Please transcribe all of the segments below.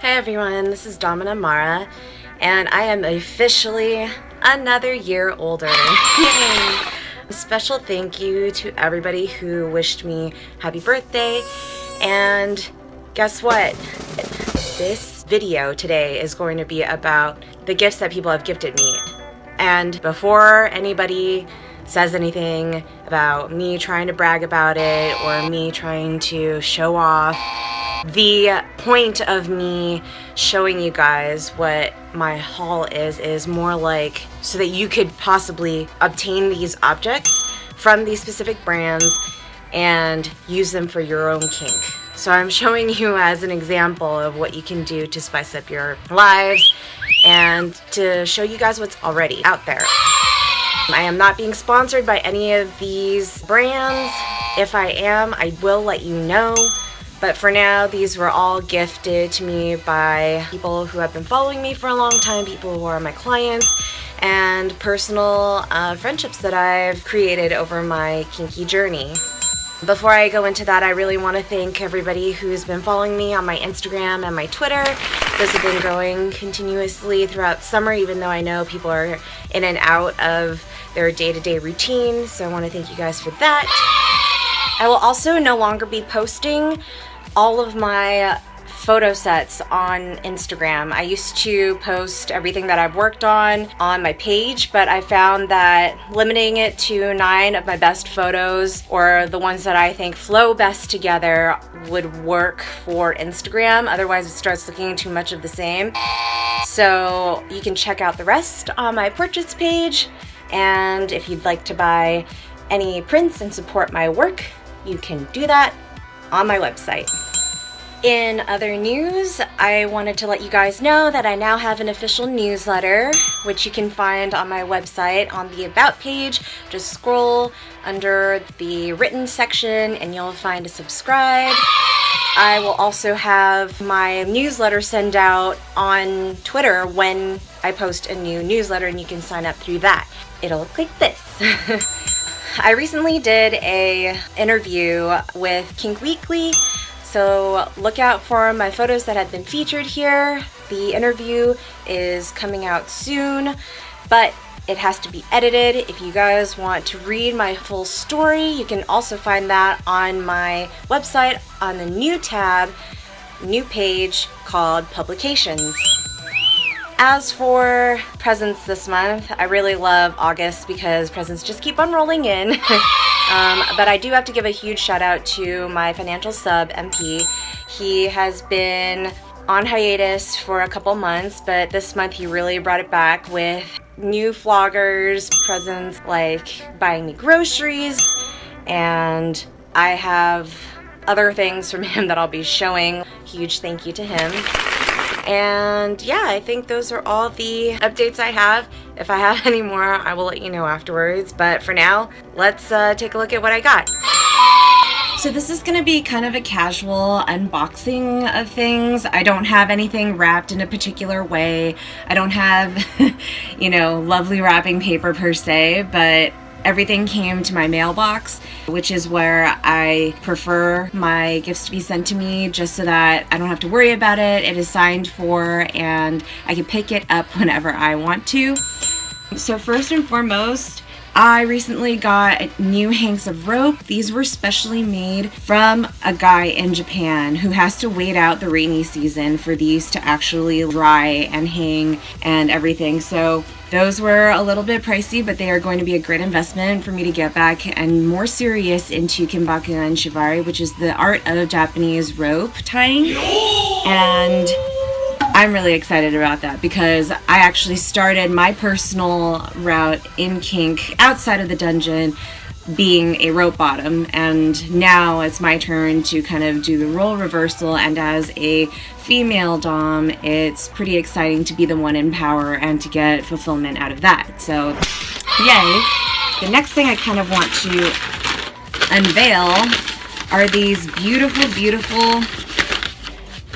Hey everyone, this is Domina Mara, and I am officially another year older. Yay! A special thank you to everybody who wished me happy birthday, and guess what? This video today is going to be about the gifts that people have gifted me. And before anybody says anything about me trying to brag about it or me trying to show off, the point of me showing you guys what my haul is more like so that you could possibly obtain these objects from these specific brands and use them for your own kink. So I'm showing you as an example of what you can do to spice up your lives and to show you guys what's already out there. I am not being sponsored by any of these brands. If I am, I will let you know. But for now, these were all gifted to me by people who have been following me for a long time, people who are my clients, and personal friendships that I've created over my kinky journey. Before I go into that, I really want to thank everybody who's been following me on my Instagram and my Twitter. Those have been growing continuously throughout summer, even though I know people are in and out of their day-to-day routine, so I want to thank you guys for that. I will also no longer be posting all of my photo sets on Instagram. I used to post everything that I've worked on my page, but I found that limiting it to 9 of my best photos, or the ones that I think flow best together, would work for Instagram. Otherwise, it starts looking too much of the same. So you can check out the rest on my portraits page, and if you'd like to buy any prints and support my work, you can do that on my website. In other news, I wanted to let you guys know that I now have an official newsletter, which you can find on my website on the About page. Just scroll under the written section and you'll find a subscribe. I will also have my newsletter send out on Twitter when I post a new newsletter, and you can sign up through that. It'll look like this. I recently did an interview with Kink Weekly, so look out for my photos that have been featured here. The interview is coming out soon, but it has to be edited. If you guys want to read my full story, you can also find that on my website on the new tab, new page called Publications. As for presents this month, I really love August because presents just keep on rolling in. But I do have to give a huge shout out to my financial sub, MP. He has been on hiatus for a couple months, but this month he really brought it back with new floggers, presents like buying me groceries, and I have other things from him that I'll be showing. Huge thank you to him. And yeah, I think those are all the updates I have. If I have any more, I will let you know afterwards. But for now, let's take a look at what I got. So this is going to be kind of a casual unboxing of things. I don't have anything wrapped in a particular way. I don't have, lovely wrapping paper per se, but everything came to my mailbox, which is where I prefer my gifts to be sent to me, just so that I don't have to worry about it. It is signed for and I can pick it up whenever I want to. So first and foremost, I recently got new hanks of rope. These were specially made from a guy in Japan who has to wait out the rainy season for these to actually dry and hang and everything. So those were a little bit pricey, but they are going to be a great investment for me to get back and more serious into Kinbaku and Shibari, which is the art of Japanese rope tying. And I'm really excited about that because I actually started my personal route in kink outside of the dungeon being a rope bottom, and now it's my turn to kind of do the role reversal, and as a female dom, it's pretty exciting to be the one in power and to get fulfillment out of that. So yay. The next thing I kind of want to unveil are these beautiful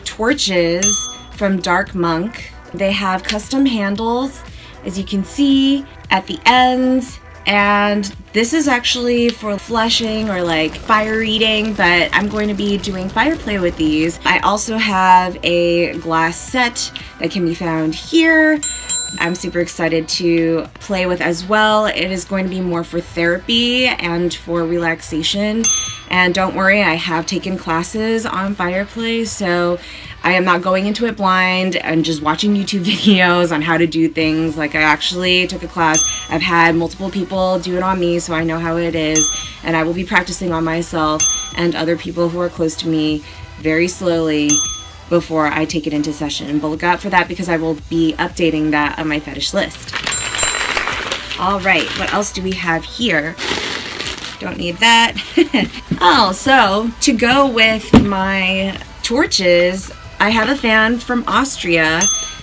torches from Dark Monk. They have custom handles, as you can see, at the ends, And this is actually for flushing or like fire eating, but I'm going to be doing fire play with these. I also have a glass set that can be found here. I'm super excited to play with as well. It is going to be more for therapy and for relaxation. And don't worry, I have taken classes on fire play, so I am not going into it blind and just watching YouTube videos on how to do things. Like, I actually took a class. I've had multiple people do it on me, so I know how it is. And I will be practicing on myself and other people who are close to me very slowly before I take it into session. But look out for that, because I will be updating that on my fetish list. All right, what else do we have here? Don't need that. Oh, so to go with my torches, I have a fan from Austria.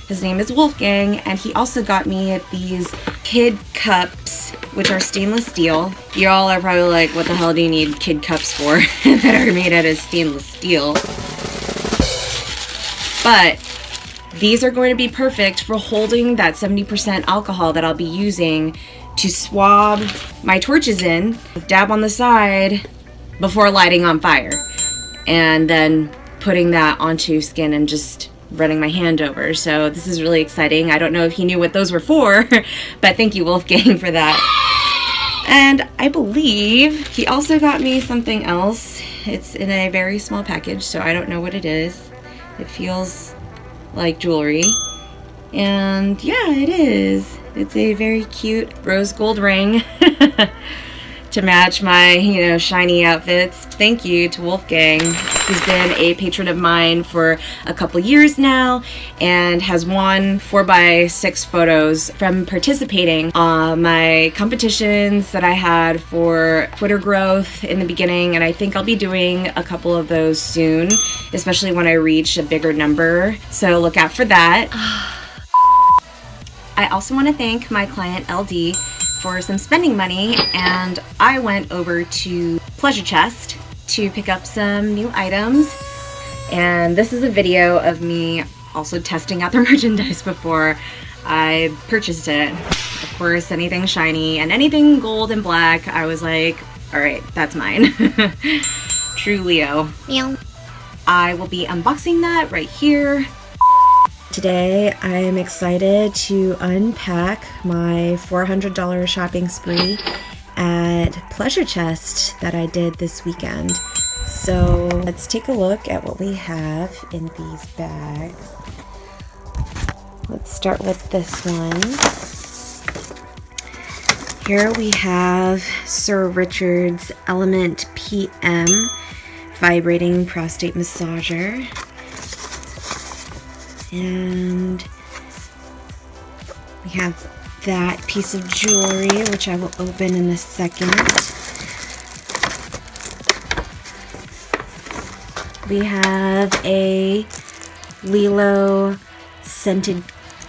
His name is Wolfgang, and he also got me these kid cups, which are stainless steel. Y'all are probably like, what the hell do you need kid cups for that are made out of stainless steel? But these are going to be perfect for holding that 70% alcohol that I'll be using to swab my torches in, dab on the side before lighting on fire, and then putting that onto skin and just running my hand over. So this is really exciting. I don't know if he knew what those were for, but thank you, Wolfgang, for that. And I believe he also got me something else. It's in a very small package, so I don't know what it is. It feels like jewelry. And yeah, it is. It's a very cute rose gold ring to match my, shiny outfits. Thank you to Wolfgang. He's been a patron of mine for a couple years now and has won 4x6 photos from participating on my competitions that I had for Twitter growth in the beginning, and I think I'll be doing a couple of those soon, especially when I reach a bigger number, so look out for that. I also want to thank my client LD for some spending money, and I went over to Pleasure Chest to pick up some new items. And this is a video of me also testing out their merchandise before I purchased it. Of course, anything shiny and anything gold and black, I was like, all right, that's mine. True Leo. Meow. I will be unboxing that right here. Today, I am excited to unpack my $400 shopping spree at Pleasure Chest that I did this weekend. So let's take a look at what we have in these bags. Let's start with this one. Here we have Sir Richard's Element PM Vibrating Prostate Massager. And we have that piece of jewelry, which I will open in a second. We have a Lilo scented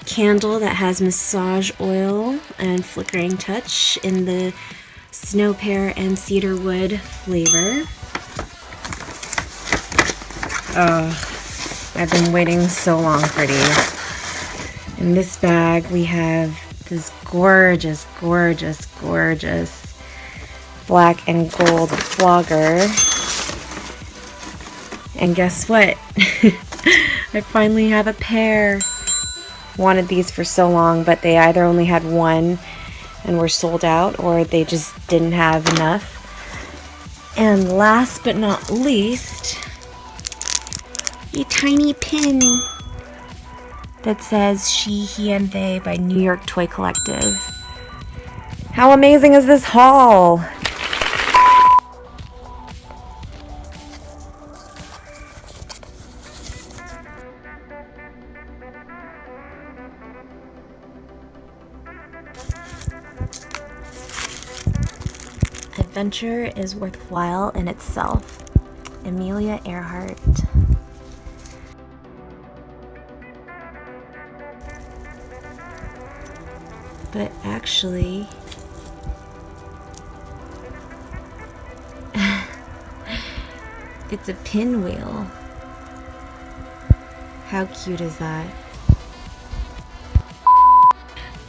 candle that has massage oil and flickering touch in the snow pear and cedarwood flavor. I've been waiting so long for these. In this bag we have this gorgeous, gorgeous, gorgeous black and gold flogger. And guess what? I finally have a pair. Wanted these for so long, but they either only had one and were sold out, or they just didn't have enough. And last but not least, a tiny pin that says She, He, and They by New York Toy Collective. How amazing is this haul? Adventure is worthwhile in itself. Amelia Earhart. But actually, it's a pinwheel. How cute is that?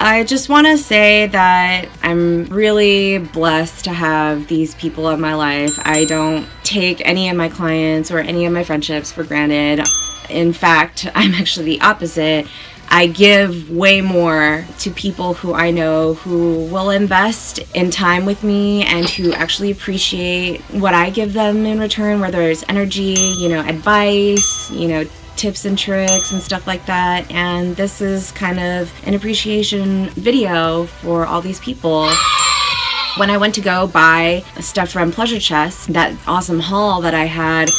I just want to say that I'm really blessed to have these people in my life. I don't take any of my clients or any of my friendships for granted. In fact, I'm actually the opposite. I give way more to people who I know who will invest in time with me and who actually appreciate what I give them in return, whether it's energy, advice, tips and tricks and stuff like that. And this is kind of an appreciation video for all these people. When I went to go buy stuff from Pleasure Chest, that awesome haul that I had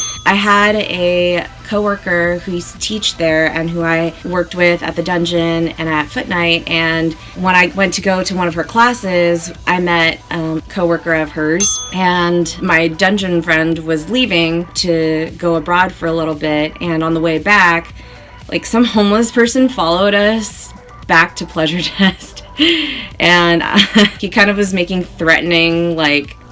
a coworker who used to teach there and who I worked with at the dungeon and at Foot Night. And when I went to go to one of her classes, I met a coworker of hers, and my dungeon friend was leaving to go abroad for a little bit. And on the way back, like, some homeless person followed us back to Pleasure Chest. And he kind of was making threatening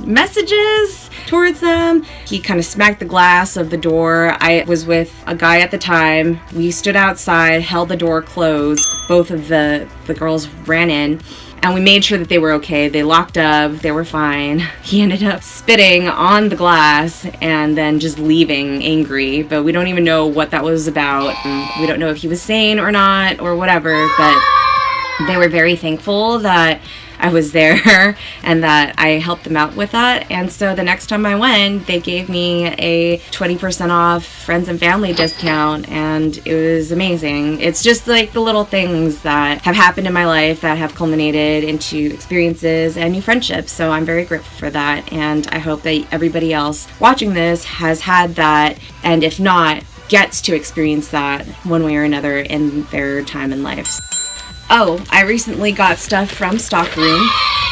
messages towards them. He kind of smacked the glass of the door. I was with a guy at the time. We stood outside, held the door closed. Both of the girls ran in, and we made sure that they were okay. They locked up, they were fine. He ended up spitting on the glass and then just leaving angry, but we don't even know what that was about. We don't know if he was sane or not or whatever, but they were very thankful that I was there and that I helped them out with that. And so the next time I went, they gave me a 20% off friends and family discount, and it was amazing. It's just like the little things that have happened in my life that have culminated into experiences and new friendships. So I'm very grateful for that, and I hope that everybody else watching this has had that, and if not, gets to experience that one way or another in their time in life. Oh, I recently got stuff from Stockroom.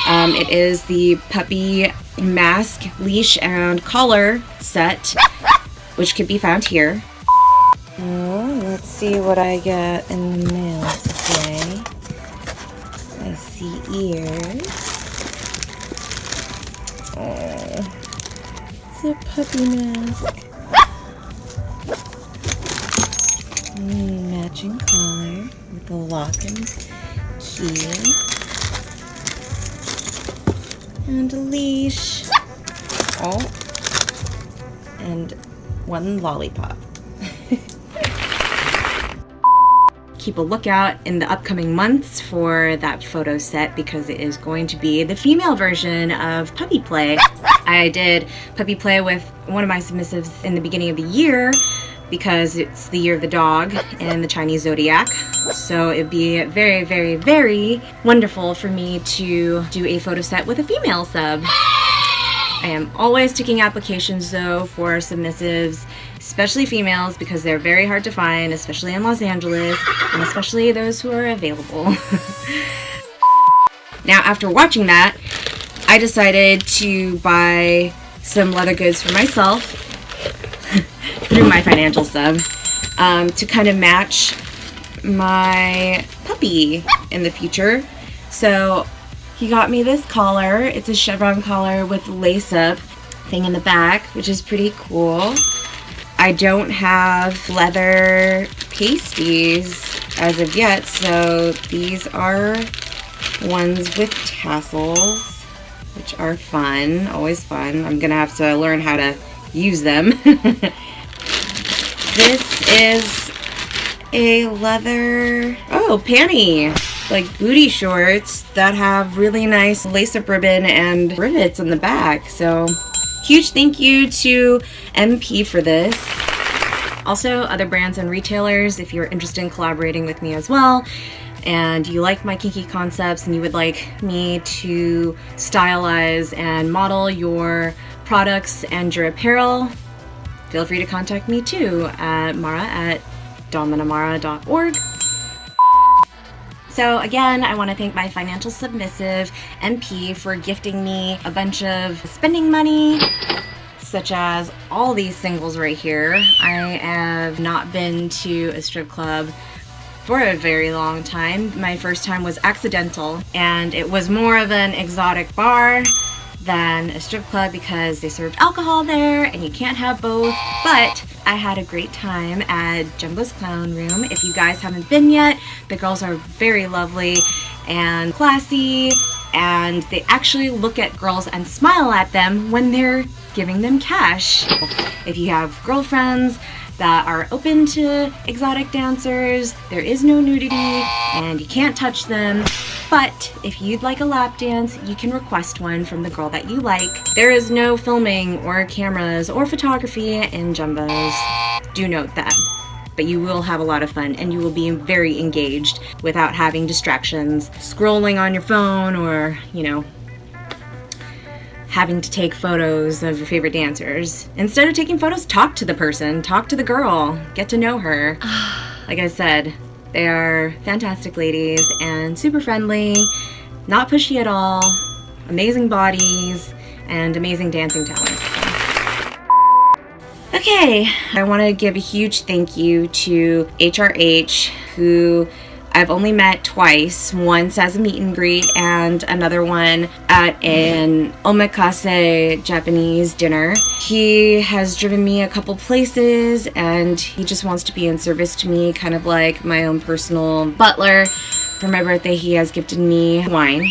It is the puppy mask, leash, and collar set, which can be found here. Oh, let's see what I get in the mail today. I see ears. Oh, it's a puppy mask. Matching collar with a lock and key. And a leash. Oh. And one lollipop. Keep a lookout in the upcoming months for that photo set, because it is going to be the female version of Puppy Play. I did Puppy Play with one of my submissives in the beginning of the year, because it's the year of the dog in the Chinese zodiac. So it'd be very, very, very wonderful for me to do a photo set with a female sub. I am always taking applications though for submissives, especially females, because they're very hard to find, especially in Los Angeles, and especially those who are available. Now, after watching that, I decided to buy some leather goods for myself through my financial sub, to kind of match my puppy in the future. So he got me this collar. It's a chevron collar with lace up thing in the back, which is pretty cool. I don't have leather pasties as of yet, so these are ones with tassels, which are fun, always fun. I'm gonna have to learn how to use them. This is a leather, panty, like booty shorts that have really nice lace-up ribbon and rivets on the back. So huge thank you to MP for this. Also, other brands and retailers, if you're interested in collaborating with me as well, and you like my kinky concepts and you would like me to stylize and model your products and your apparel, feel free to contact me too at mara@dominamara.org. So again, I want to thank my financial submissive, MP, for gifting me a bunch of spending money, such as all these singles right here. I have not been to a strip club for a very long time. My first time was accidental, and it was more of an exotic bar than a strip club because they served alcohol there and you can't have both. But I had a great time at Jumbo's Clown Room. If you guys haven't been yet, the girls are very lovely and classy, and they actually look at girls and smile at them when they're giving them cash. If you have girlfriends that are open to exotic dancers, there is no nudity and you can't touch them. But if you'd like a lap dance, you can request one from the girl that you like. There is no filming or cameras or photography in Jumbo's. Do note that. But you will have a lot of fun and you will be very engaged without having distractions, scrolling on your phone or, you know, having to take photos of your favorite dancers. Instead of taking photos, talk to the person, talk to the girl, get to know her. Like I said, they are fantastic ladies and super friendly, not pushy at all, amazing bodies, and amazing dancing talent. Okay, I want to give a huge thank you to HRH, who I've only met twice, once as a meet and greet and another one at an omakase Japanese dinner. He has driven me a couple places and he just wants to be in service to me, kind of like my own personal butler. For my birthday, he has gifted me wine.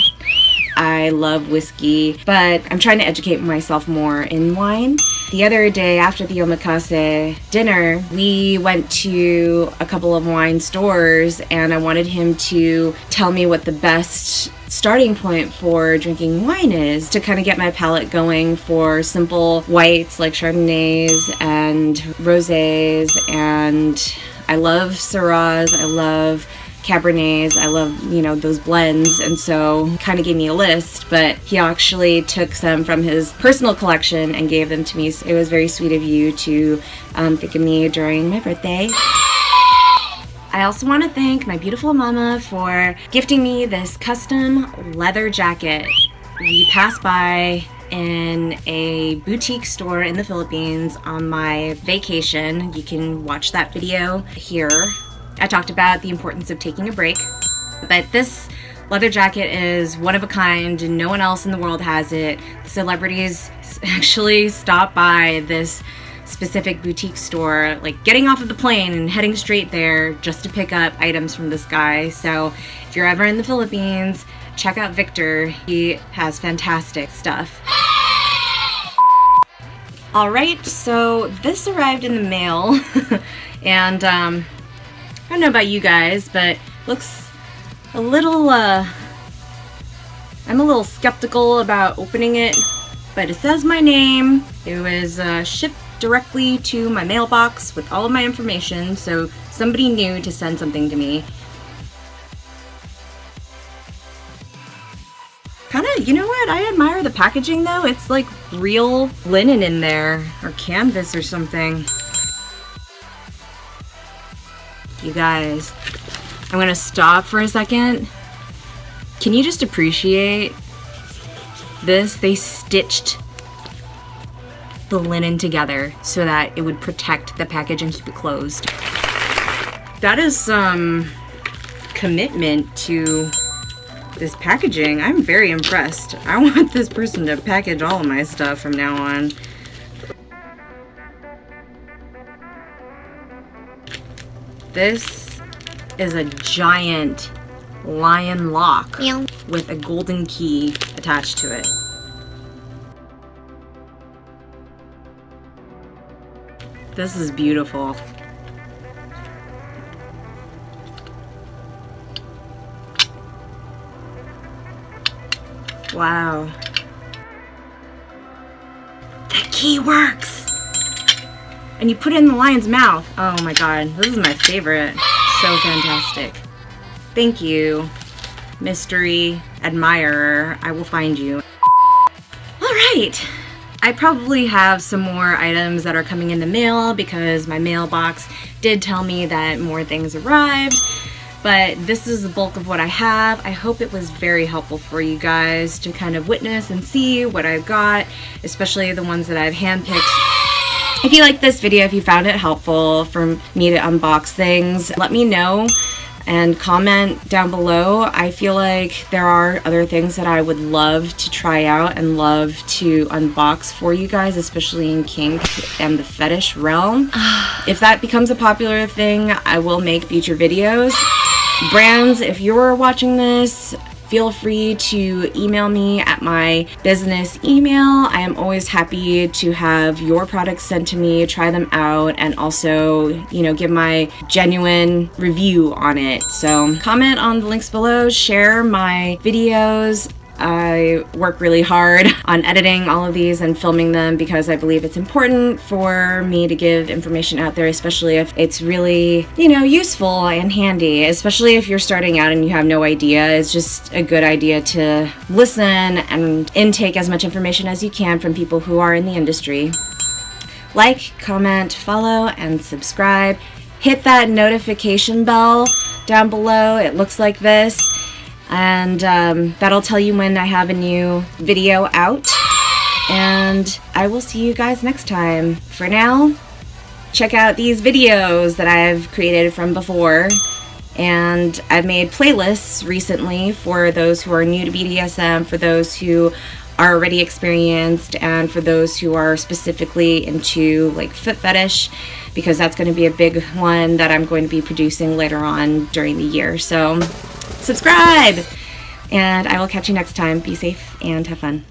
I love whiskey, but I'm trying to educate myself more in wine. The other day after the omakase dinner, we went to a couple of wine stores and I wanted him to tell me what the best starting point for drinking wine is to kind of get my palate going for simple whites like Chardonnays and Rosés, and I love Syrahs, I love Cabernets, I love, you know, those blends, and so kind of gave me a list, but he actually took some from his personal collection and gave them to me. So it was very sweet of you to think of me during my birthday. I also want to thank my beautiful mama for gifting me this custom leather jacket. We passed by in a boutique store in the Philippines on my vacation. You can watch that video here. I talked about the importance of taking a break, but this leather jacket is one of a kind and no one else in the world has it. The celebrities actually stop by this specific boutique store, like getting off of the plane and heading straight there just to pick up items from this guy. So if you're ever in the Philippines, check out Victor. He has fantastic stuff. All right, so this arrived in the mail and I don't know about you guys, but looks a little, I'm a little skeptical about opening it, but it says my name. It was shipped directly to my mailbox with all of my information, so somebody knew to send something to me. Kinda, you know what? I admire the packaging though. It's like real linen in there, or canvas or something. You guys, I'm gonna stop for a second. Can you just appreciate this? They stitched the linen together so that it would protect the package and keep it closed. That is some commitment to this packaging. I'm very impressed. I want this person to package all of my stuff from now on. This is a giant lion lock with a golden key attached to it. This is beautiful. Wow. The key works! And you put it in the lion's mouth. Oh my god, this is my favorite. So fantastic. Thank you, mystery admirer. I will find you. Alright. I probably have some more items that are coming in the mail because my mailbox did tell me that more things arrived. But this is the bulk of what I have. I hope it was very helpful for you guys to kind of witness and see what I've got, especially the ones that I've handpicked. If you liked this video, if you found it helpful for me to unbox things, let me know. and comment down below. I feel like there are other things that I would love to try out and love to unbox for you guys, especially in kink and the fetish realm. If that becomes a popular thing, I will make future videos. Brands, if you're watching this, feel free to email me at my business email. I am always happy to have your products sent to me, try them out, and also, you know, give my genuine review on it. So comment on the links below, share my videos. I work really hard on editing all of these and filming them because I believe it's important for me to give information out there, especially if it's really, you know, useful and handy, especially if you're starting out and you have no idea. It's just a good idea to listen and intake as much information as you can from people who are in the industry. Like, comment, follow, and subscribe. Hit that notification bell down below. It looks like this. And that'll tell you when I have a new video out. And I will see you guys next time. For now, check out these videos that I've created from before. And I've made playlists recently for those who are new to BDSM, for those who are already experienced, and for those who are specifically into like foot fetish, because that's going to be a big one that I'm going to be producing later on during the year. So subscribe, and I will catch you next time. Be safe and have fun.